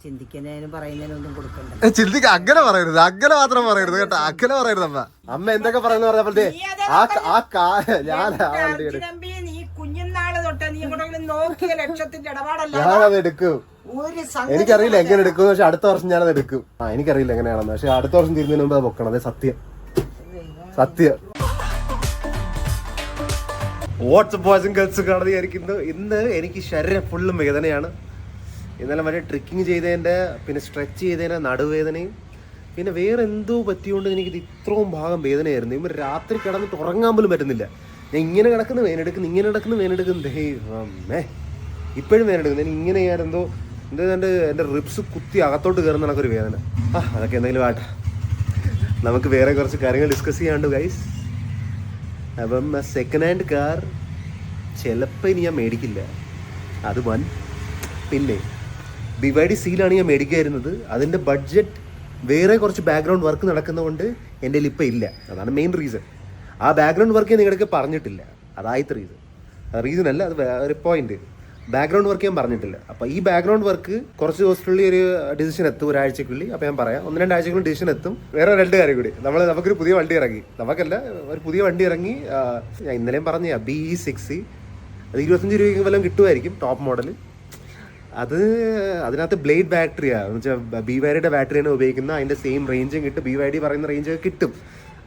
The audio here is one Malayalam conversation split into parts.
ചിന്തിക്കുന്നതിനും പറയുന്നതിനൊന്നും കൊടുക്കണ്ട. ചിന്തിക്ക അങ്ങനെ പറയരുത്, അങ്ങനെ മാത്രം പറയരുത് കേട്ടോ, അങ്ങനെ പറയരുത് അമ്മ. അമ്മ എന്തൊക്കെ പറയുന്ന പറഞ്ഞപ്പോഴേ നീ കുഞ്ഞുനാള് തൊട്ട് നീ നോക്കിയ ലക്ഷത്തിന്റെ ഇടപാടല്ല. ഞാനത് എടുക്കും, എനിക്കറിയില്ല എങ്ങനെ എടുക്കും, പക്ഷെ അടുത്ത വർഷം ഞാനത് എടുക്കും. എനിക്കറിയില്ല എങ്ങനെയാണെന്ന്, പക്ഷെ അടുത്ത വർഷം തീരുന്നതിന് മുമ്പ് അത് പൊക്കണം. അതെ സത്യം, സത്യം. വാട്സ്ആപ്പ് ബോയ്സും ഗേൾസും കാണുന്ന വിചാരിക്കുന്നു. ഇന്ന് എനിക്ക് ശരീരം ഫുള്ളും വേദനയാണ്. ഇന്നലെ മറ്റേ ട്രിക്കിങ് ചെയ്തതിൻ്റെ, പിന്നെ സ്ട്രെച്ച് ചെയ്തതിൻ്റെ നടുവേദനയും, പിന്നെ വേറെ എന്തോ പറ്റിയോണ്ട് എനിക്കിത് ഇത്രയും ഭാഗം വേദനയായിരുന്നു. ഇവർ രാത്രി കിടന്നിട്ട് ഉറങ്ങാൻ പോലും പറ്റുന്നില്ല. ഞാൻ ഇങ്ങനെ കിടക്കുന്ന വേനെടുക്കുന്നു, ഇങ്ങനെ കിടക്കുന്ന വേനെടുക്കുന്നു. ദൈവമേ, ഇപ്പോഴും വേനെടുക്കുന്നു. എനിക്ക് ഇങ്ങനെ ഞാൻ എന്തോ എൻ്റെ റിബ്സ് കുത്തി അകത്തോട്ട് കയറുന്ന കണക്കൊരു വേദന. അതൊക്കെ എന്തെങ്കിലും ആട്ടെ, നമുക്ക് വേറെ കുറച്ച് കാര്യങ്ങൾ ഡിസ്കസ് ചെയ്യാണ്ട് ഗൈസ്. അപ്പം സെക്കൻഡ് ഹാൻഡ് കാർ ചിലപ്പോൾ ഇനി ഞാൻ മേടിക്കില്ല, അത് വൻ. പിന്നെ BYD സീലാണ് ഞാൻ മേടിക്കായിരുന്നത്. അതിൻ്റെ ബഡ്ജറ്റ് വേറെ കുറച്ച് ബാക്ക്ഗ്രൗണ്ട് വർക്ക് നടക്കുന്നതുകൊണ്ട് എൻ്റെ കയ്യിൽ ഇപ്പം ഇല്ല. അതാണ് മെയിൻ റീസൺ. ആ ബാക്ക്ഗ്രൗണ്ട് വർക്ക് നിങ്ങളുടെ പറഞ്ഞിട്ടില്ല, അതായത് റീസൺ അല്ല, അത് വേറെ പോയിന്റ്. ബാക്ക്ഗ്രൗണ്ട് വർക്ക് ഞാൻ പറഞ്ഞിട്ടില്ല. അപ്പോൾ ഈ ബാക്ക്ഗ്രൗണ്ട് വർക്ക് കുറച്ച് ദിവസത്തിനുള്ളിൽ ഒരു ഡിസിഷൻ എത്തും, ഒരാഴ്ചക്കുള്ളിൽ. അപ്പോൾ ഞാൻ പറയാം, 1-2 ആഴ്ചക്കുള്ളിൽ ഡിസിഷൻ എത്തും. വേറെ 2 കാര്യം കൂടി, നമുക്കൊരു പുതിയ വണ്ടി ഇറങ്ങി, നമുക്കല്ല ഒരു പുതിയ വണ്ടി ഇറങ്ങി. ഞാൻ ഇന്നലെയും പറഞ്ഞ BE60, അത് 25 രൂപയ്ക്ക് വല്ലതും കിട്ടുമായിരിക്കും, ടോപ്പ് മോഡൽ. അതിനകത്ത് ബ്ലേഡ് ബാറ്ററിയാണ്, എന്ന് വെച്ചാൽ BYD ബാറ്ററിയാണ് ഉപയോഗിക്കുന്നത്. അതിൻ്റെ സെയിം റേഞ്ചും കിട്ടും, BYD പറയുന്ന റേഞ്ചൊക്കെ കിട്ടും.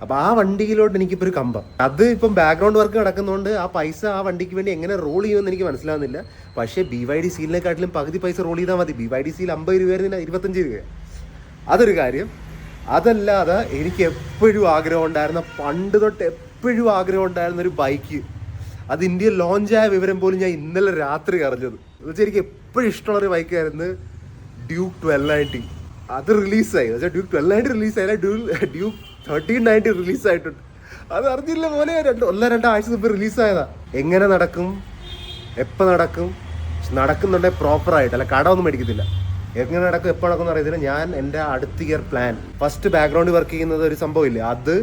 അപ്പോൾ ആ വണ്ടിയിലോട്ട് എനിക്കിപ്പോൾ ഒരു കമ്പം. അത് ഇപ്പം ബാക്ക്ഗ്രൗണ്ട് വർക്ക് നടക്കുന്നതുകൊണ്ട് ആ പൈസ ആ വണ്ടിക്ക് വേണ്ടി എങ്ങനെ റോൾ ചെയ്യുമെന്ന് എനിക്ക് മനസ്സിലാവുന്നില്ല. പക്ഷേ BYD സീലിനെക്കാട്ടിലും പകുതി പൈസ റോൾ ചെയ്താൽ മതി. BYD സീൽ 50 രൂപയായിരുന്നു, 25 രൂപ. അതൊരു കാര്യം. അതല്ലാതെ എനിക്ക് എപ്പോഴും ആഗ്രഹം ഉണ്ടായിരുന്ന, പണ്ട് തൊട്ട് എപ്പോഴും ആഗ്രഹം ഉണ്ടായിരുന്ന ഒരു ബൈക്ക്, അത് ഇന്ത്യയിൽ ലോഞ്ചായ വിവരം പോലും ഞാൻ ഇന്നലെ രാത്രി അറിഞ്ഞത്. എന്നുവെച്ചാൽ എനിക്ക് എപ്പോഴും ഇഷ്ടമുള്ളൊരു ബൈക്കായിരുന്നു ഡ്യൂക്ക് 1290. അത് റിലീസായി. എന്നുവെച്ചാൽ ഡ്യൂക്ക് 1290 റിലീസായില്ല, ഡ്യൂക്ക് 1390 റിലീസായിട്ടുണ്ട്. അത് അറിഞ്ഞില്ല പോലെ 1-2 ആഴ്ച മുമ്പ് റിലീസായതാ. എങ്ങനെ നടക്കും, എപ്പോൾ നടക്കും, നടക്കുന്നുണ്ടെങ്കിൽ പ്രോപ്പറായിട്ട്, അല്ല കട ഒന്നും മേടിക്കത്തില്ല. എങ്ങനെ നടക്കും, എപ്പോൾ നടക്കും എന്ന് അറിയത്തില്ല. ഞാൻ എൻ്റെ അടുത്ത year plan, first background work ചെയ്യുന്നത് ഒരു സംഭവമില്ലേ അത്,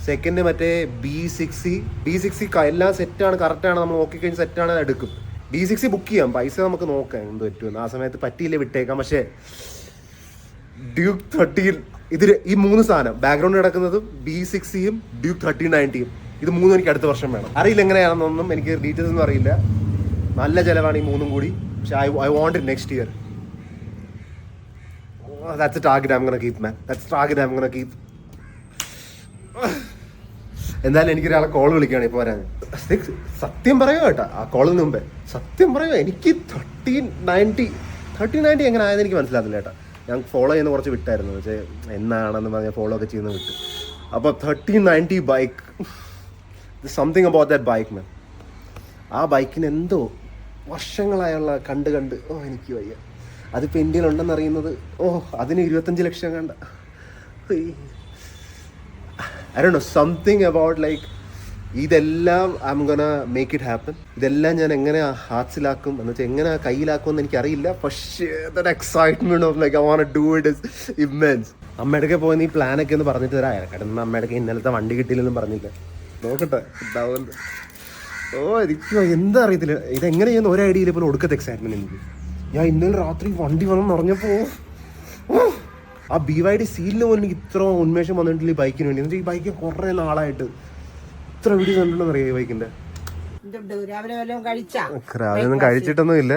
സെക്കൻഡ് മറ്റേ B60 എല്ലാം സെറ്റാണ്, കറക്റ്റാണ്, നമ്മൾ നോക്കിക്കഴിഞ്ഞ് സെറ്റാണ്, എടുക്കും. B60 ബുക്ക് ചെയ്യാം, പൈസ നമുക്ക് നോക്കാം എന്ത് പറ്റുമെന്ന്. ആ സമയത്ത് പറ്റിയില്ലേ വിട്ടേക്കാം. പക്ഷേ ഡ്യൂക്ക് 13, ഈ 3 സാധനം, ബാക്ക്ഗ്രൗണ്ട് നടക്കുന്നതും B60യും ഡ്യൂക്ക് 1390യും, ഇത് 3 എനിക്ക് അടുത്ത വർഷം വേണം. അറിയില്ല എങ്ങനെയാണെന്നൊന്നും, എനിക്ക് ഡീറ്റെയിൽസ് ഒന്നും അറിയില്ല. നല്ല ചിലവാണ് ഈ 3 കൂടി. പക്ഷേ I want it next year. That's a target I'm gonna keep, man. That's a target I'm gonna keep. എന്തായാലും എനിക്കൊരാളെ കോൾ വിളിക്കുകയാണ് ഇപ്പോൾ വരാൻ. സത്യം പറയുക കേട്ടോ, ആ കോളിന് മുമ്പേ സത്യം പറയുക, എനിക്ക് 1390 എങ്ങനെ ആയെന്ന് എനിക്ക് മനസ്സിലാകുന്നില്ല കേട്ടോ. ഞാൻ ഫോളോ ചെയ്യുന്ന കുറച്ച് വിട്ടായിരുന്നു, പക്ഷേ എന്നാണെന്ന് പറഞ്ഞാൽ ഫോളോ ഒക്കെ ചെയ്യുന്ന വിട്ട്. അപ്പോൾ 1390 bike, something about that bike man. ആ ബൈക്കിന് എന്തോ വർഷങ്ങളായുള്ള കണ്ട് എനിക്ക് വയ്യ. അതിപ്പോൾ ഇന്ത്യയിലുണ്ടെന്ന് അറിയുന്നത്, അതിന് 25 ലക്ഷം കണ്ട. I don't know, something about like ഇതെല്ലാം I'm gonna make it happen. ഇതെല്ലാം ഞാൻ എങ്ങനെ ഹാർട്സിലാക്കും, എന്ന് വെച്ചാൽ എങ്ങനെ കയ്യിലാക്കും എന്ന് എനിക്കറിയില്ല. പക്ഷേ that excitement of like I want to do it is immense. അമ്മയുടെ പോയി നീ പ്ലാനൊക്കെ ഒന്ന് പറഞ്ഞിട്ട് തരാം. കിടന്ന് അമ്മയുടെ ഇന്നലത്തെ വണ്ടി കിട്ടിയില്ലെന്നും പറഞ്ഞില്ല. നോക്കട്ടെ ഉണ്ടാവുന്നത്. എനിക്ക് എന്താ അറിയത്തില്ല, ഇതെങ്ങനെ ചെയ്യുന്ന ഒരു ഐഡിയയിൽ പോലും ഒടുക്കത്തെ എക്സൈറ്റ്മെന്റ് എനിക്ക്. ഞാൻ ഇന്നലെ രാത്രി വണ്ടി വന്നെന്ന് പറഞ്ഞപ്പോൾ ആ BYD സീലിന് പോലും എനിക്ക് ഇത്ര ഉന്മേഷം വന്നിട്ടില്ല ഈ ബൈക്കിന് വേണ്ടി. എന്നുവെച്ചാൽ ഈ ബൈക്ക് കുറേ നാളായിട്ട് ഇത്ര വീഡിയോ കണ്ടിട്ടുണ്ടെന്ന് അറിയാം ഈ ബൈക്കിന്റെ. രാവിലെ കഴിച്ചിട്ടൊന്നും ഇല്ല.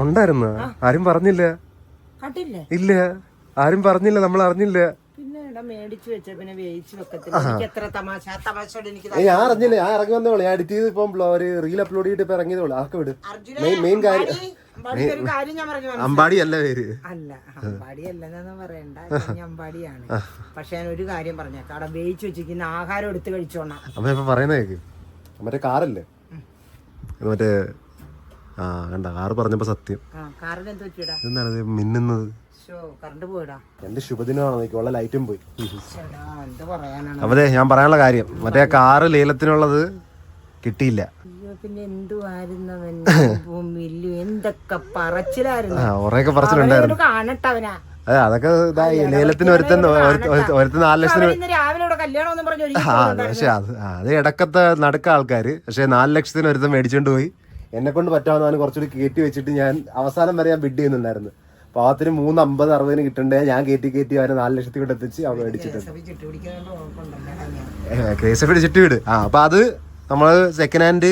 ഉണ്ടായിരുന്നു, ആരും പറഞ്ഞില്ല. ഇല്ല, ആരും പറഞ്ഞില്ല, നമ്മൾ അറിഞ്ഞില്ല. ഞാൻ അറിഞ്ഞില്ല, ഞാൻ ഇറങ്ങി വന്നോളൂ. ഞാൻ എഡിറ്റ് ചെയ്ത് ഇപ്പം ഒരു റീൽ അപ്ലോഡ് ചെയ്തിട്ട് ഇപ്പൊ ഇറങ്ങിയതോളൂ. ആക്കെ വിട്. മെയിൻ കാര്യം അമ്പാടി അല്ല പേര്, അല്ല അമ്പാടിയല്ലെന്നു പറയണ്ട, അമ്പാടിയാണ്. പക്ഷെ ഞാൻ ഒരു കാര്യം പറഞ്ഞേക്കാം, അവിടെ വേവിച്ച് വെച്ചിരിക്കുന്ന ആഹാരം എടുത്ത് കഴിച്ചോണം. അപ്പൊ ഇപ്പൊ പറയുന്ന കേക്ക്, മറ്റേ കാറല്ലേ മറ്റേ കണ്ട കാറ് പറഞ്ഞപ്പോ സത്യം. കാറിന് എന്ത് പറ്റിയടാ, എന്താണ് മിന്നുന്നത്? കറണ്ട് പോയിടാ. എന്റെ ശുഭദിനമാണോ ഉള്ള ലൈറ്റും പോയി. എന്ത് പറയാനാണ്. അതെ ഞാൻ പറയാനുള്ള കാര്യം, മറ്റേ കാറ് ലേലത്തിനുള്ളത് കിട്ടിയില്ല. പിന്നെ എന്തുവായിരുന്നു എന്തൊക്കെ പറച്ചിലായിരുന്നു, കാണട്ടവനാ. അതെ അതൊക്കെ ലേലത്തിന് ഒരുത്തൻ 4 ലക്ഷത്തിന് രാവിലെ കല്യാണം പറഞ്ഞു. പക്ഷെ അത് ഇടക്കത്തെ നടുക്ക ആൾക്കാര്. പക്ഷെ 4 ലക്ഷത്തിന് ഒരുത്തൻ മേടിച്ചോണ്ട് പോയി. എന്നെ കൊണ്ട് പറ്റാവുന്നതാണ് കുറച്ചുകൂടി കയറ്റി വെച്ചിട്ട് ഞാൻ അവസാനം വരെ ഞാൻ ബിഡ് ചെയ്യുന്നുണ്ടായിരുന്നു. പാവത്തിന് 350-60 കിട്ടണ്ടേ, ഞാൻ കയറ്റി അവരെ 4 ലക്ഷത്തിൽ കൊണ്ട് എത്തിച്ച് അവ മേടിച്ചിട്ടുണ്ട്. KSF ചിട്ടി വീട്. അപ്പൊ അത് നമ്മള് സെക്കൻഡ് ഹാൻഡ്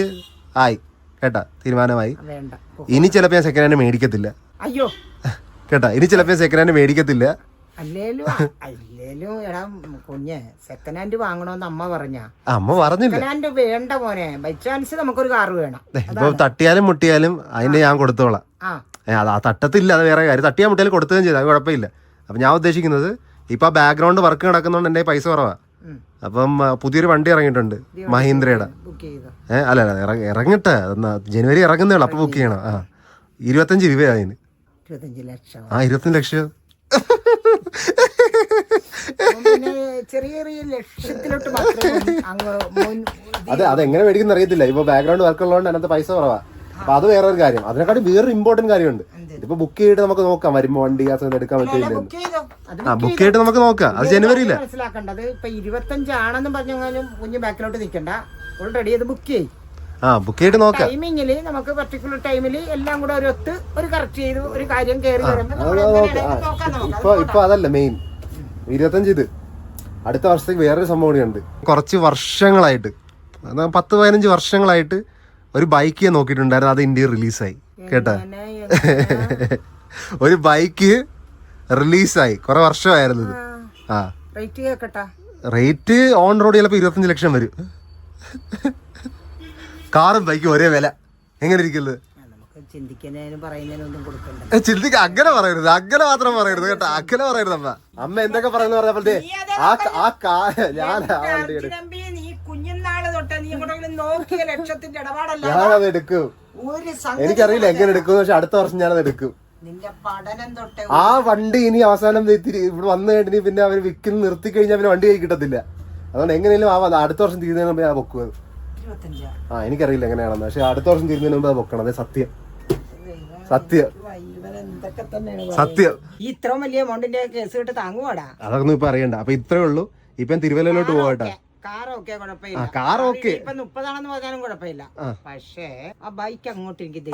ആയി കേട്ടാ, തീരുമാനമായി. ഇനി ചിലപ്പോ ഞാൻ സെക്കൻഡ് ഹാൻഡ് മേടിക്കത്തില്ല. അയ്യോ കേട്ടാ, ഇനി ചിലപ്പോ സെക്കൻഡ് ഹാൻഡ് മേടിക്കത്തില്ല. അല്ലേലും എടാ കുഞ്ഞെ, സെക്കൻഡ് ഹാൻഡ് വാങ്ങണോന്ന് അമ്മ പറഞ്ഞില്ല. സെക്കൻഡ് ഹാൻഡ് വേണ്ട മോനെ, ബൈ ചാൻസ് നമുക്കൊരു കാറ് വേണം. ഇപ്പൊ തട്ടിയാലും മുട്ടിയാലും അതിന്റെ ഞാൻ കൊടുത്തോളാം. അത് ആ തട്ടത്തില്ല, അത് വേറെ കാര്യം. തട്ടിയാൽ മുട്ടിയാലും കൊടുക്കുകയും ചെയ്തു, അത് കുഴപ്പമില്ല. അപ്പൊ ഞാൻ ഉദ്ദേശിക്കുന്നത് ഇപ്പൊ ബാക്ക്ഗ്രൗണ്ട് വർക്ക് നടക്കുന്നതുകൊണ്ട് എന്റെ പൈസ കുറവാ. അപ്പം പുതിയൊരു വണ്ടി ഇറങ്ങിയിട്ടുണ്ട്, മഹീന്ദ്രയുടെ. അല്ല ഇറങ്ങട്ടെ, ജനുവരി ഇറങ്ങുന്നേ ഉള്ളു, അപ്പൊ ബുക്ക് ചെയ്യണം. 25 രൂപ അതിന്. 25 ലക്ഷം. അതെങ്ങനെ മേടിക്കുന്ന അറിയത്തില്ല. ഇപ്പൊ ബാക്ക്ഗ്രൗണ്ട് വർക്ക് ഉള്ളതുകൊണ്ട് അതിനകത്ത് പൈസ കുറവാ. അപ്പൊ അത് വേറൊരു കാര്യം. അതിനെക്കാട്ടി വേറൊരു ഇമ്പോർട്ടന്റ് കാര്യമുണ്ട്. ഇതിപ്പോ ബുക്ക് ചെയ്തിട്ട് നമുക്ക് നോക്കാം, വരുമ്പോ വണ്ടി ആ സമയത്ത് എടുക്കാൻ പറ്റില്ല. ബുക്ക് ചെയ്തിട്ട് നമുക്ക് നോക്കാം. അത് ജനുവരിയില്ല. മനസ്സിലാക്കേണ്ടത് ഇപ്പൊ 25 ആണെന്നും പറഞ്ഞാലും കുഞ്ഞ് ബാക്കിലോട്ട് നിൽക്കണ്ട, ഓൾറെഡി അത് ബുക്ക് ചെയ്യും. ബുക്ക് ചെയ്തിട്ട് നോക്കാം. ടൈമിങ്ങില് നമുക്ക് പർട്ടിക്കുലർ ടൈമില് എല്ലാം കൂടെ ഒരു കറക്റ്റ് ചെയ്ത് ഒരു കാര്യം കയറി ഇപ്പൊ അതല്ല മെയിൻ 25. ഇത് അടുത്ത വർഷത്തേക്ക് വേറൊരു സംഭവം കൂടിയുണ്ട്. കുറച്ച് വർഷങ്ങളായിട്ട് 10-15 വർഷങ്ങളായിട്ട് ഒരു ബൈക്ക് ഞാൻ നോക്കിയിട്ടുണ്ടായിരുന്നു. അത് ഇന്ത്യയിൽ റിലീസായി കേട്ടാ. ഒരു ബൈക്ക് റിലീസായി കുറെ വർഷമായിരുന്നു ഇത്. റേറ്റ് ഓൺ റോഡ് ചിലപ്പോ 25 ലക്ഷം വരും. കാറും ബൈക്കും ഒരേ വില. എങ്ങനെ ഇരിക്കുന്നത്? ചിന്തിക്ക അങ്ങനെ പറയരുത്, അങ്ങനെ മാത്രം പറയരുത് കേട്ടോ, അങ്ങനെ പറയരുത്. അമ്മ എന്തൊക്കെ പറയുന്ന പറഞ്ഞപ്പോഴേ ഞാനത് എടുക്കും. എനിക്കറിയില്ല എങ്ങനെ എടുക്കും, പക്ഷെ അടുത്ത വർഷം ഞാനത് എടുക്കും. ആ വണ്ടി ഇനി അവസാനം ഇവിടെ വന്നു കഴിഞ്ഞിട്ട് പിന്നെ അവര് വിൽക്കുന്ന നിർത്തി കഴിഞ്ഞാൽ പിന്നെ വണ്ടി കൈ കിട്ടത്തില്ല. അതുകൊണ്ട് എങ്ങനെയും അടുത്ത വർഷം തീരുന്നതിന് മുമ്പ് ഞാൻ പൊക്കുന്നത്. എനിക്കറിയില്ല എങ്ങനെയാണെന്ന്, പക്ഷെ അടുത്ത വർഷം തീരുന്നതിന് മുമ്പ് അത് പൊക്കണം. അതെ സത്യം സത്യം സത്യം. ഇത്ര വലിയ എമൗണ്ടിന്റെ കേസ് കിട്ട് താങ്ങുവാടാ. അതൊന്നും ഇപ്പൊ അറിയണ്ട. അപ്പൊ ഇത്രേ ഉള്ളൂ. ഇപ്പൊ തിരുവല്ലയിലോട്ട് പോകട്ടെ. കാറൊക്കെ കുഴപ്പമില്ല, കാർ ഓക്കെ. ഇപ്പൊ 30 പറഞ്ഞാലും കുഴപ്പമില്ല. പക്ഷേ ആ ബൈക്ക് അങ്ങോട്ട് എനിക്ക്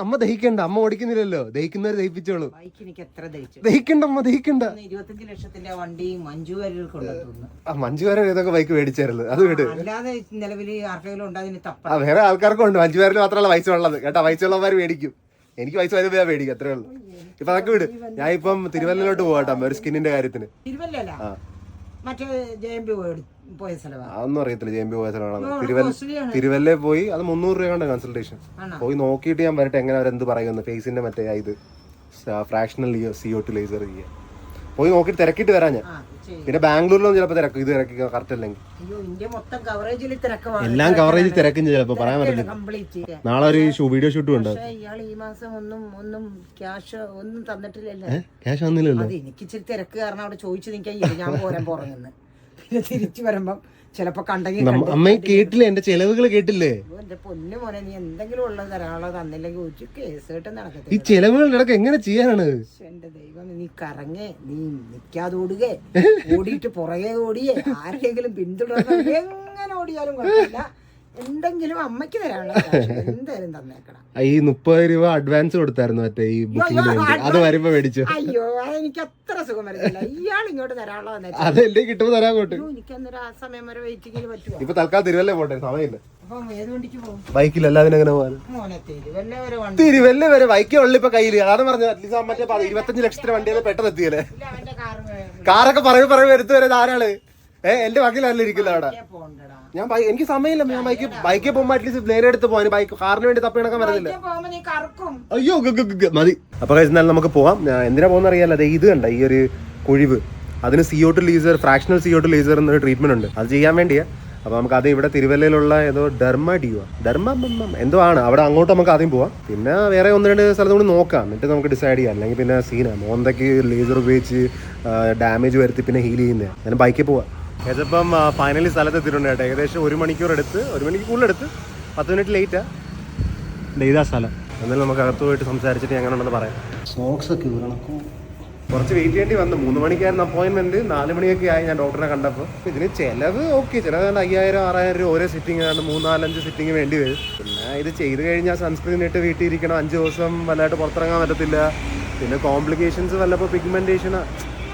അമ്മ ദഹിക്കണ്ട. അമ്മ ഓടിക്കുന്നില്ലല്ലോ, ദഹിക്കുന്നവര് ദഹിപ്പിച്ചോളൂ. ബൈക്ക് എനിക്ക് എത്ര ദഹിക്കണ്ട അമ്മ ദഹിക്കണ്ട. 25 ലക്ഷത്തിന്റെ വണ്ടി മഞ്ജു വാര്യർ കൊണ്ടുവന്നു. മഞ്ജു വാര്യർ ഏതൊക്കെ ബൈക്ക് മേടിച്ചായിരുന്നു, അത് വിട്. അല്ലാതെ നിലവിൽ ആർക്കെങ്കിലും ഉണ്ട് അതിന് തപ്പ. വേറെ ആൾക്കാർക്കും ഉണ്ട്. മഞ്ജു വാര്യർ മാത്രമല്ല പൈസ ഉള്ളത് കേട്ടാ. പൈസ ഉള്ളവർ മേടിക്കും. എനിക്ക് പൈസ വരുമ്പോ ഞാൻ മേടിക്കും, അത്രേ ഉള്ളൂ. ഇപ്പൊ അതൊക്കെ വിട്. ഞാൻ ഇപ്പം തിരുവല്ലയിലോട്ട് പോകട്ടെ ഒരു സ്കിന്നിന്റെ കാര്യത്തിന്. തിരുവല്ല മറ്റേ JMB പോയ സ്ഥലമാണ്. അതൊന്നും അറിയത്തില്ല JMB പോയ സ്ഥലമാണ്. തിരുവല്ല പോയി അത് 300 രൂപ കൺസൾട്ടേഷൻ. പോയി നോക്കിയിട്ട് ഞാൻ വരട്ടെ എങ്ങനെ അവരെന്ത് പറയുന്നു. ഫേസിന്റെ മറ്റേ ഇത് ഫ്രാക്ഷണൽ CO2 ലേസർ ചെയ്യാൻ പോയി നോക്കിയിട്ട് തിരക്കിട്ട് വരാൻ ഞാൻ. പിന്നെ ബാംഗ്ലൂരിലൊന്നും ചിലപ്പോൾ തിരക്കും, ഇത് തിരക്കി കറക്റ്റ് അല്ലെങ്കിൽ എല്ലാം കവറേജ് തിരക്കും ചിലപ്പോൾ പറയാൻ പറ്റില്ല. നാളെ ഒരു വീഡിയോ ഷൂട്ടും ഉണ്ട്. ഈ മാസം ഒന്നും ക്യാഷ് ഒന്നും തന്നിട്ടില്ലല്ലോ. ക്യാഷ് വന്നില്ലല്ലോ. എനിക്ക് ഇച്ചിരി തിരക്ക് കാരണം അവിടെ ചോദിച്ചു നിൽക്കാൻ ഞാൻ പോരാൻ പുറങ്ങുന്നു. പിന്നെ തിരിച്ചു വരുമ്പം ചിലപ്പോ കണ്ടെങ്കിൽ അമ്മ കേട്ടില്ലേ, എന്റെ ചെലവുകൾ കേട്ടില്ലേ? എന്റെ പൊന്നു മോനെ, നീ എന്തെങ്കിലും ഉള്ളത് തരാനുള്ളത് തന്നില്ലെങ്കിൽ ഒരു കേസ് കേട്ട് നടക്കത്തില്ല. ഈ ചെലവുകൾ ഇടയ്ക്ക് എങ്ങനെ ചെയ്യാനാണ്? എന്റെ ദൈവം, നീ കറങ്ങേ, നീ നിക്കാതെ ഓടുകേ, ഓടിയിട്ട് പുറകെ ഓടിയേ, ആരെങ്കിലും പിന്തുടർന്ന് എങ്ങനെ ഓടിയാലും കുഴപ്പമില്ല. എന്തെങ്കിലും അമ്മയ്ക്ക് തരാനുള്ള എന്തായാലും തന്നേക്കണം. ഈ 30 രൂപ അഡ്വാൻസ് കൊടുത്തായിരുന്നു മറ്റേ ഈ ബുക്കിംഗിന് വേണ്ടി, അത് വരുമ്പോ മേടിച്ചു. അയ്യോ, എനിക്ക് അത്ര സുഖം വരുന്നില്ല. ഇയാൾ ഇങ്ങോട്ട് തരാനുള്ള അതെന്റെ കിട്ടുമ്പോ തരാൻ പോട്ടെ. എനിക്ക് അന്നേരം ആ സമയം വരെ വെയിറ്റിംഗിൽ പറ്റുമോ? ഇപ്പൊ തൽക്കാലം തിരുവല്ല പോട്ടെ, സമയമില്ല. അപ്പം ഏത് വണ്ടിക്ക് പോകും? ബൈക്കിൽ എല്ലാത്തിനും എങ്ങനെ പോകാൻ? തിരുവല്ല വരെ ബൈക്കേ ഉള്ളു ഇപ്പൊ കയ്യില്. അതാണ് പറഞ്ഞത്. അറ്റ്ലീസ്റ്റ് മറ്റേ 25 ലക്ഷത്തിന് വണ്ടിയത് പെട്ടെന്ന് എത്തിയല്ലേ. കാറൊക്കെ പറയുമ്പോ എടുത്തു വരെ ധാരാള്. എന്റെ വക്കീലല്ല ഇരിക്കില്ല അവിടെ. ഞാൻ എനിക്ക് സമയമില്ല. ഞാൻ ബൈക്കിൽ പോകുമ്പോ അറ്റ്ലീസ്റ്റ് നേരെ എടുത്ത് പോകാൻ. ബൈക്ക് കാറിന് വേണ്ടി തപ്പി നടക്കാൻ പറ്റില്ല. അയ്യോ മതി. അപ്പൊ എന്നാലും നമുക്ക് പോവാം. എന്തിനാ പോകുന്ന അറിയാലോ. അതെ ഇത് കണ്ട ഈ ഒരു കുഴിവ്, അതിന് CO2 laser, fractional CO2 laser എന്നൊരു ട്രീറ്റ്മെന്റ് ഉണ്ട്. അത് ചെയ്യാൻ വേണ്ടിയാ. അപ്പൊ നമുക്ക് അത് ഇവിടെ തിരുവല്ലയിലുള്ള ഏതോ ഡെർമ എന്തോ ആണ്, അവിടെ അങ്ങോട്ട് നമുക്ക് ആദ്യം പോവാം. പിന്നെ വേറെ 1-2 സ്ഥലത്ത് കൂടി നോക്കാം, എന്നിട്ട് നമുക്ക് ഡിസൈഡ് ചെയ്യാം. അല്ലെങ്കിൽ പിന്നെ സീനാ മോന്തയ്ക്ക് ലേസർ ഉപയോഗിച്ച് ഡാമേജ് വരുത്തി പിന്നെ ഹീൽ ചെയ്യുന്നതാണ്. ഞാൻ ബൈക്കിൽ പോവാം. ഇതിപ്പം ഫൈനലി സ്ഥലത്ത് എത്തിയിട്ടുണ്ട് കേട്ടോ. ഏകദേശം 1 മണിക്കൂർ എടുത്ത്, 1 മണിക്ക് കൂടുതലെടുത്ത്, 10 മിനിറ്റ് ലേറ്റാ. ഇതാ സ്ഥലം. എന്നാലും നമുക്ക് അകത്ത് പോയിട്ട് സംസാരിച്ചിട്ട് എങ്ങനെ ഉണ്ടെന്ന് പറയാം. സോക്സ് ഒക്കെ കുറച്ച് വെയിറ്റ് ചെയ്യേണ്ടി വന്നു. 3 മണിക്കായിരുന്നു അപ്പോയിൻമെന്റ്, 4 മണിയൊക്കെ ആയി ഞാൻ ഡോക്ടറെ കണ്ടപ്പോൾ. ഇതിന് ചിലവ് ഓക്കെ, ചിലവ് 5000-6000 രൂപ ഓരോ സിറ്റിംഗ് ആണ്, 3-4-5 സിറ്റിംഗ് വേണ്ടി വരും. പിന്നെ ഇത് ചെയ്ത് കഴിഞ്ഞാൽ സൺസ്ക്രീൻ ഇട്ട് വീട്ടിൽ ഇരിക്കണം, 5 ദിവസം വല്ലതായിട്ട് പുറത്തിറങ്ങാൻ പറ്റത്തില്ല. പിന്നെ കോംപ്ലിക്കേഷൻസ് വല്ലപ്പോൾ പിഗ്മെന്റേഷൻ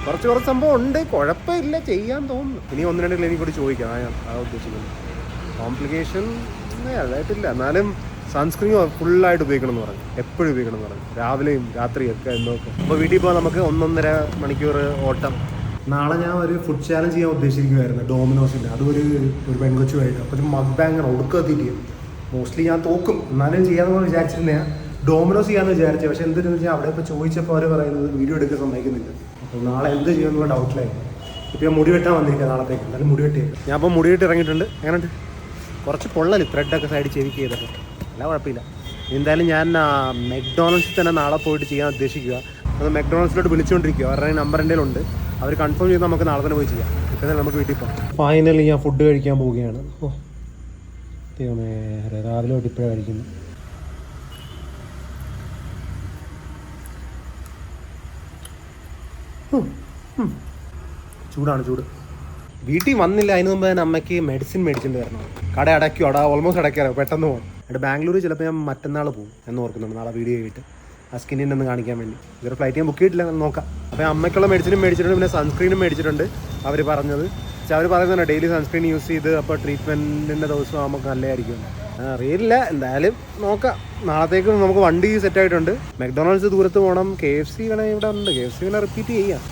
കുറച്ച് സംഭവം ഉണ്ട്. കുഴപ്പമില്ല, ചെയ്യാൻ തോന്നുന്നു. ഇനി 1-2 ക്ലിനിക് കൂടി ചോദിക്കാം, ആ ഉദ്ദേശിക്കുന്നത്. കോംപ്ലിക്കേഷൻ അതായിട്ടില്ല, എന്നാലും സൺസ്ക്രീൻ ഫുള്ളായിട്ട് ഉപയോഗിക്കണം എന്ന് പറഞ്ഞു, എപ്പോഴും ഉപയോഗിക്കണം എന്ന് പറഞ്ഞു, രാവിലെയും രാത്രിയും ഒക്കെ നോക്കും. അപ്പോൾ വീട്ടിൽ പോകാൻ നമുക്ക് 1-1.5 മണിക്കൂർ ഓട്ടം. നാളെ ഞാൻ ഒരു ഫുഡ് ചാലഞ്ച് ചെയ്യാൻ ഉദ്ദേശിക്കുകയായിരുന്നു ഡോമിനോസിൻ്റെ. അതും ഒരു പെൺകൊച്ചുമായിട്ട്. അപ്പോൾ ഒരു മഗ് ബാങ്കർ ഒടുക്കത്തിട്ട് മോസ്റ്റ്ലി ഞാൻ തോക്കും, എന്നാലും ചെയ്യാമെന്ന് വിചാരിച്ചിരുന്നേ. ഡോമിനോസ് ചെയ്യാമെന്ന് വിചാരിച്ചത്. പക്ഷേ എന്തെന്ന് വെച്ചാൽ അവിടെ ഇപ്പോൾ ചോദിച്ചപ്പോൾ അവർ പറയുന്നത് വീഡിയോ എടുക്കാൻ സമ്മതിക്കുന്നില്ല. അപ്പോൾ നാളെ എന്ത് ചെയ്യുമെന്നുള്ള ഡൗട്ടിലായി. ഇപ്പോൾ ഞാൻ മുടി വെട്ടാൻ വന്നിരിക്കുക നാളത്തേക്ക്. എന്നാലും മുടി വെട്ടിയേക്കും. ഞാൻ അപ്പോൾ മുടി വെട്ടി ഇറങ്ങിയിട്ടുണ്ട്. എങ്ങനെയുണ്ട്? കുറച്ച് പൊള്ളല്, ത്രെഡൊക്കെ സൈഡ് ചെവിക്ക് ചെയ്തിട്ട്. അല്ല കുഴപ്പമില്ല. എന്തായാലും ഞാൻ മെക്ഡോണൽസിൽ തന്നെ നാളെ പോയിട്ട് ചെയ്യാൻ ഉദ്ദേശിക്കുക. അത് മെക്ഡോണൽസിലോട്ട് വിളിച്ചുകൊണ്ടിരിക്കുക. അവരുടെ നമ്പർ എൻ്റെ ഉണ്ട്. അവർ കൺഫേം ചെയ്ത് നമുക്ക് നാളെ തന്നെ പോയി ചെയ്യാം. ഇപ്പം തന്നെ നമുക്ക് വീട്ടിൽ പോകാം. ഫൈനലി ഞാൻ ഫുഡ് കഴിക്കാൻ പോവുകയാണ്. ഓ ദൈവമേ, രാവിലെ തൊട്ട് ഇപ്പോഴാണ് കഴിക്കുന്നത്. ചൂടാണ് ചൂട്. വീട്ടിൽ വന്നില്ല, അതിന് മുമ്പ് തന്നെ അമ്മയ്ക്ക് മെഡിസിൻ മേടിച്ചിട്ട് വരണം. കട അടയ്ക്കും, ഓൾമോസ്റ്റ് അടയ്ക്കാറോ, പെട്ടെന്ന് പോകണം. എന്നിട്ട് ബാംഗ്ലൂർ ചിലപ്പോൾ ഞാൻ മറ്റന്നാൾ പോകും എന്ന് ഓർക്കുന്നുണ്ട്. നാളെ വീഡിയോ ആയിട്ട് ആ സ്കിന്നിൻ്റെ ഒന്ന് കാണിക്കാൻ വേണ്ടി. ഇതൊരു ഫ്ലൈറ്റ് ഞാൻ ബുക്ക് ചെയ്തിട്ടില്ല, നോക്കാം. അപ്പോൾ അമ്മയ്ക്കുള്ള മെഡിസിനും മേടിച്ചിട്ടുണ്ട്, പിന്നെ സൺസ്ക്രീനും മേടിച്ചിട്ടുണ്ട്. അവർ പറഞ്ഞത് അവർ പറയുന്നുണ്ട് ഡെയിലി സൺസ്ക്രീൻ യൂസ് ചെയ്ത് അപ്പോൾ ട്രീറ്റ്മെൻറ്റിൻ്റെ ദിവസം നമുക്ക് നല്ലതായിരിക്കും. അറിയില്ല, എന്തായാലും നോക്കാം. നാളത്തേക്ക് നമുക്ക് വണ്ടി സെറ്റായിട്ടുണ്ട്. മെക്ഡൊണാൾഡ്സ് ദൂരത്ത് പോകണം. KFC വേണേൽ ഇവിടെ ഉണ്ട്, KFC വേണേൽ റിപ്പീറ്റ് ചെയ്യാം,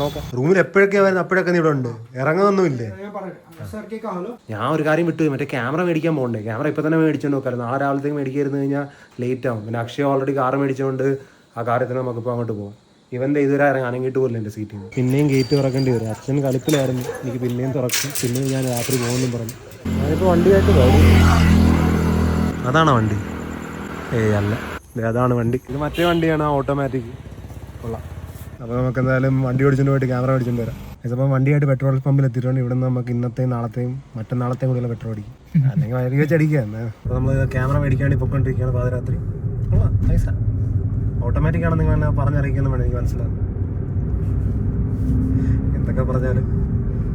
നോക്കാം. റൂമിൽ എപ്പോഴൊക്കെ വരുന്നത് അപ്പോഴൊക്കെ ഇവിടെ ഉണ്ട്, ഇറങ്ങുന്നൊന്നുമില്ലേ. ഞാൻ ഒരു കാര്യം വിട്ടു, മറ്റേ ക്യാമറ മേടിക്കാൻ പോകണ്ടേ. ക്യാമറ ഇപ്പം തന്നെ മേടിച്ചുകൊണ്ട് നോക്കാം. നാളെ രാവിലത്തേക്ക് മേടിക്കായിരുന്നു കഴിഞ്ഞാൽ ലേറ്റ് ആവും. പിന്നെ അക്ഷയ ഓൾറെഡി കാറ് മേടിച്ചുകൊണ്ട് ആ കാറിൽ തന്നെ നമുക്കിപ്പോൾ അങ്ങോട്ട് പോകാം. ഇവൻ്റെ ഇതുവരെ അനങ്ങിയിട്ട് പോലും എൻ്റെ സീറ്റിൽ നിന്ന്. പിന്നെയും ഗേറ്റ് തുറക്കേണ്ടി വരും. അച്ഛൻ കളിപ്പിലായിരുന്നു, എനിക്ക് പിന്നെയും തുറക്കും. പിന്നെയും ഞാൻ രാത്രി പോകുമെന്നും പറഞ്ഞു. ഞാനിപ്പോൾ വണ്ടിയായിട്ട് പോകും. അതാണോ വണ്ടി? അല്ല, അതാണ് വണ്ടി. ഇത് മറ്റേ വണ്ടിയാണ്, ഓട്ടോമാറ്റിക്. കൊള്ളാം. അപ്പോൾ നമുക്ക് എന്തായാലും വണ്ടി ഓടിച്ചുകൊണ്ട് പോയിട്ട് ക്യാമറ മേടിച്ചുകൊണ്ട് വരാം. ഇതിപ്പോൾ വണ്ടിയായിട്ട് പെട്രോൾ പമ്പിൽ എത്തിയിട്ടുണ്ട്. ഇവിടെ നിന്ന് നമുക്ക് ഇന്നത്തെയും നാളത്തെയും മറ്റന്നാളത്തെയും കൂടിയുള്ള പെട്രോൾ അടിക്കും, അല്ലെങ്കിൽ വൈകി വെച്ചടിക്കുക. അപ്പോൾ നമ്മൾ ക്യാമറ മേടിക്കാൻ വേണ്ടി പൊയ്ക്കൊണ്ടിരിക്കുകയാണ് പാതിരാത്രി. കൊള്ളാം, പൈസ ഓട്ടോമാറ്റിക് ആണെന്ന് നിങ്ങൾ എന്നെ പറഞ്ഞറിയിക്കുന്നു വേണം, എനിക്ക് മനസ്സിലാവും. എന്തൊക്കെ പറഞ്ഞാലും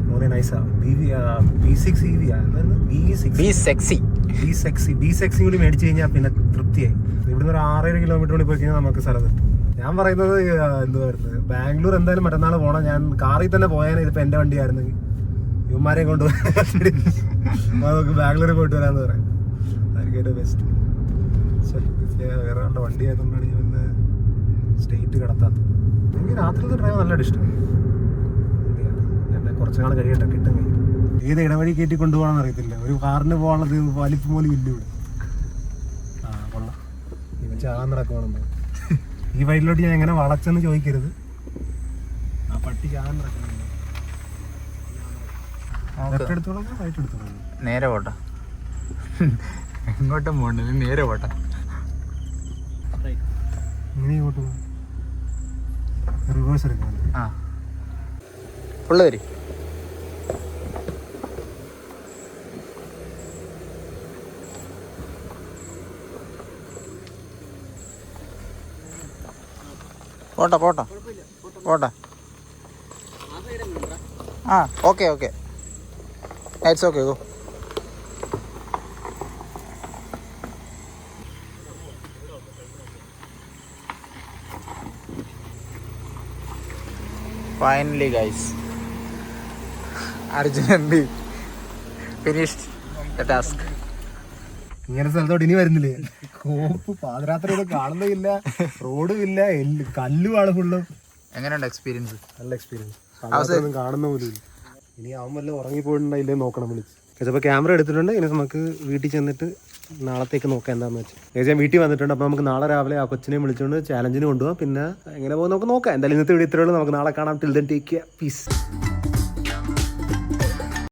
മോനെ നൈസാ. B6 കൂടി മേടിച്ചു കഴിഞ്ഞാൽ പിന്നെ തൃപ്തിയായി. ഇവിടുന്ന് ഒരു 6-7 കിലോമീറ്റർ കൂടി പോയി കഴിഞ്ഞാൽ നമുക്ക് സ്ഥലത്തെത്തും. ഞാൻ പറയുന്നത് എന്തുവായിരുന്നു, ബാംഗ്ലൂർ എന്തായാലും മറ്റന്നാൾ പോകണം. ഞാൻ കാറിൽ തന്നെ പോയാൽ ഇതിപ്പോൾ എൻ്റെ വണ്ടിയായിരുന്നെങ്കിൽ ഇവന്മാരെയും കൊണ്ട് നമുക്ക് ബാംഗ്ലൂരിൽ പോയിട്ട് വരാമെന്ന് പറയാം. അതായിരിക്കും ഏറ്റവും ബെസ്റ്റ്. വേറെ കണ്ട വണ്ടി ആയതുകൊണ്ടാണ് ഞാൻ ഇന്ന് സ്റ്റേറ്റ് കിടത്താത്തത്. എനിക്ക് രാത്രിയിലത്തെ ഡ്രൈവ് നല്ലതായിട്ട് ഇഷ്ടം. എന്നെ കുറച്ച് നാൾ കഴിയട്ടെ, കിട്ടും. ഏത് ഇടവഴി കയറ്റി കൊണ്ടുപോകണമെന്ന് അറിയത്തില്ല. ഒരു കാറിന് പോകാനുള്ളത് വലിപ്പം പോലും ഇല്ല ഇവിടെ. കൊള്ളാം. ഇവ ചാകാൻ നടക്കുവാണെന്ന്. ഈ വഴിയിലോട്ട് ഞാൻ എങ്ങനെ വളച്ചെന്ന് ചോദിക്കരുത്. ആ പട്ടി ചാകാൻ നടക്കണം. നേരെ പോട്ടെ, എങ്ങോട്ടും പോണ്ട, നേരെ പോട്ടെ. റിവേഴ്സ് എടുക്കണം. ആ ഫുള്ള് വരി. പോട്ടെ പോട്ടെ പോട്ടെ. ആ okay okay, it's okay, go. Finally guys, Arjun finished the task. ഇങ്ങനെ സ്ഥലത്തോട്ട് ഇനി വരുന്നില്ലേ? കോപ്പ് പാതിരാത്രി കാണുന്നില്ല, റോഡും ഇല്ല, കല്ലുമാണ് ഫുള്ളും. എങ്ങനെയുണ്ട് എക്സ്പീരിയൻസ്? നല്ല എക്സ്പീരിയൻസ്. ഒന്നും കാണുന്ന പോലും ഇല്ല. ഇനി അവൻ വല്ല ഉറങ്ങിപ്പോയിട്ടുണ്ടായില്ലേ നോക്കണം വിളിച്ച്. ചിലപ്പോൾ ക്യാമറ എടുത്തിട്ടുണ്ട്. ഇനി നമുക്ക് വീട്ടിൽ ചെന്നിട്ട് നാളത്തേക്ക് നോക്കാം എന്താണെന്ന് വെച്ചാൽ. ഞാൻ വീട്ടിൽ വന്നിട്ടുണ്ട്. അപ്പോൾ നമുക്ക് നാളെ രാവിലെ ആ കൊച്ചിനെ വിളിച്ചുകൊണ്ട് ചാലഞ്ചിന് കൊണ്ടുപോകാം. പിന്നെ എങ്ങനെ പോകും നമുക്ക് നോക്കാം. എന്തായാലും ഇന്നത്തെ വീഡിയോ ഇത്രയുള്ളൂ. നമുക്ക് നാളെ കാണാം. Till then take care, piece.